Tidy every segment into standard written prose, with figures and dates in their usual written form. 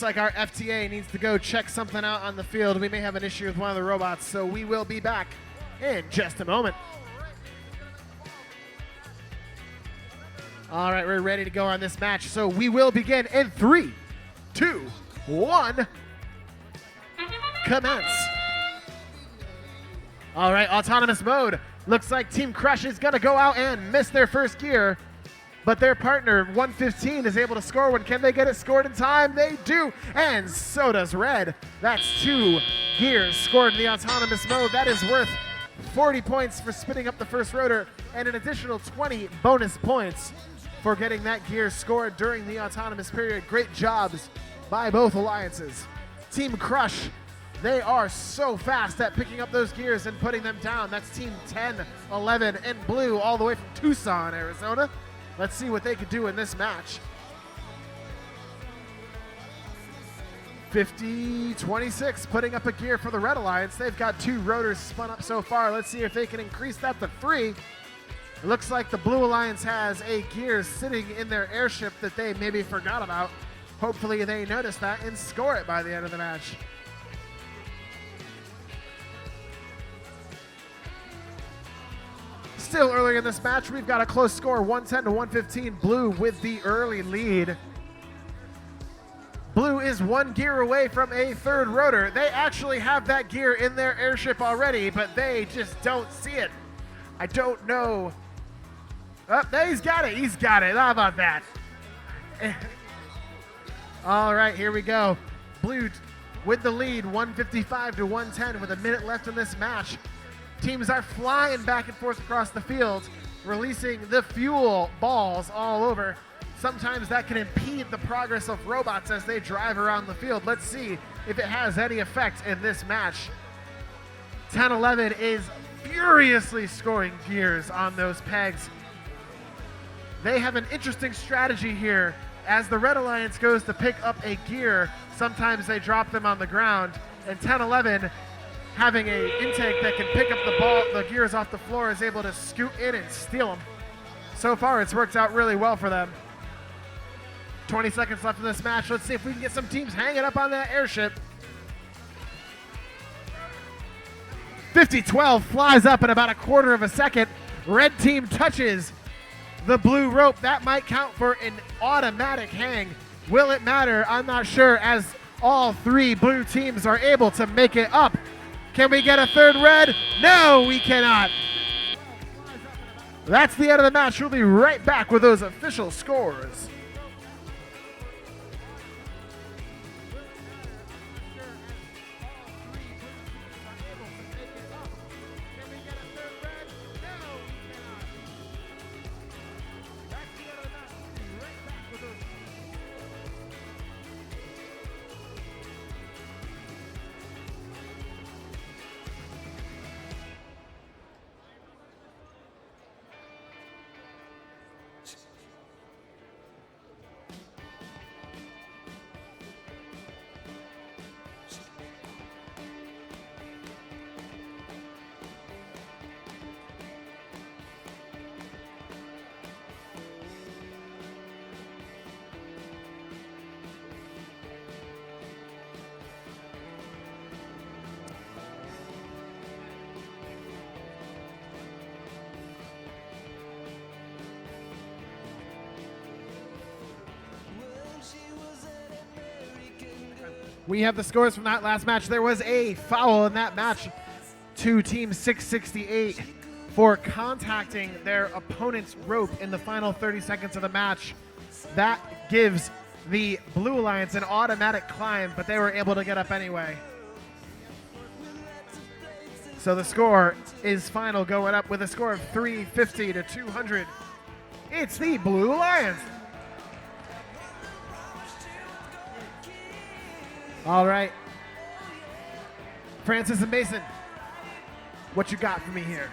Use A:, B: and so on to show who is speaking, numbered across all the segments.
A: like our FTA needs to go check something out on the field. We may have an issue with one of the robots, so we will be back in just a moment. All right, we're ready to go on this match. So we will begin in 3, 2, 1. Commence. All right, autonomous mode. Looks like Team Crush is gonna go out and miss their first gear, but their partner, 115, is able to score one. Can they get it scored in time? They do, and so does Red. That's 2 gears scored in the autonomous mode. That is worth 40 points for spinning up the first rotor, and an additional 20 bonus points for getting that gear scored during the autonomous period. Great jobs by both alliances. Team Crush, they are so fast at picking up those gears and putting them down. That's Team 10, 11, and Blue all the way from Tucson, Arizona. Let's see what they can do in this match. 50-26, putting up a gear for the Red Alliance. They've got 2 rotors spun up so far. Let's see if they can increase that to 3. It looks like the Blue Alliance has a gear sitting in their airship that they maybe forgot about. Hopefully they notice that and score it by the end of the match. Still early in this match, we've got a close score, 110 to 115. Blue with the early lead. Blue is 1 gear away from a 3rd rotor. They actually have that gear in their airship already, but they just don't see it. I don't know. Oh, he's got it. He's got it. How about that? All right, here we go. Blue with the lead, 155 to 110 with a minute left in this match. Teams are flying back and forth across the field, releasing the fuel balls all over. Sometimes that can impede the progress of robots as they drive around the field. Let's see if it has any effect in this match. 10-11 is furiously scoring gears on those pegs. They have an interesting strategy here. As the Red Alliance goes to pick up a gear, sometimes they drop them on the ground, and 10-11, having an intake that can pick up the gears off the floor, is able to scoot in and steal them. So far, it's worked out really well for them. 20 seconds left in this match. Let's see if we can get some teams hanging up on that airship. 50-12 flies up in about a quarter of a second. Red team touches the blue rope. That might count for an automatic hang. Will it matter? I'm not sure, as all 3 blue teams are able to make it up. Can we get a 3rd red? No, we cannot. That's the end of the match. We'll be right back with those official scores. We have the scores from that last match. There was a foul in that match to Team 668 for contacting their opponent's rope in the final 30 seconds of the match. That gives the Blue Alliance an automatic climb, but they were able to get up anyway. So the score is final, going up with a score of 350 to 200. It's the Blue Alliance. All right, Francis and Mason, what you got for me here?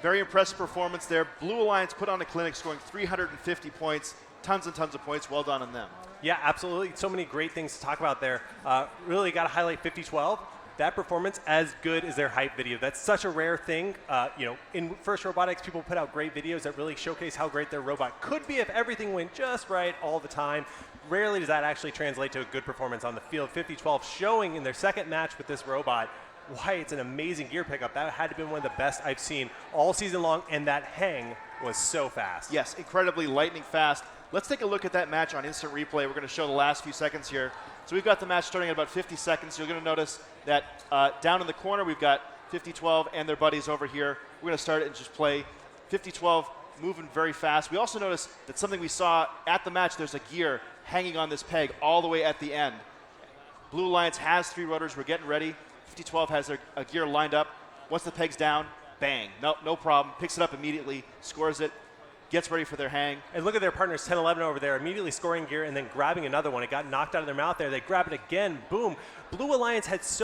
B: Very impressive performance there. Blue Alliance put on a clinic, scoring 350 points, tons and tons of points. Well done on them.
C: Yeah, absolutely. So many great things to talk about there. Really got to highlight 50-12. that performance as good as their hype video. That's such a rare thing. In First Robotics, people put out great videos that really showcase how great their robot could be if everything went just right all the time. Rarely does that actually translate to a good performance on the field. 50-12 showing in their second match with this robot why it's an amazing gear pickup. That had to be one of the best I've seen all season long, and that hang was so fast.
B: Yes, incredibly lightning fast. Let's take a look at that match on instant replay. We're going to show the last few seconds here. So we've got the match starting at about 50 seconds. You're going to notice that down in the corner we've got 50-12 and their buddies over here. We're going to start it and just play. 50-12 moving very fast. We also notice that something we saw at the match, there's a gear hanging on this peg all the way at the end. Blue Alliance has 3 rotors. We're getting ready. 50-12 has their gear lined up. Once the peg's down, bang. No problem. Picks it up immediately, scores it, gets ready for their hang.
C: And look at their partners, 10-11 over there, immediately scoring gear and then grabbing another one. It got knocked out of their mouth there. They grab it again. Boom. Blue Alliance had so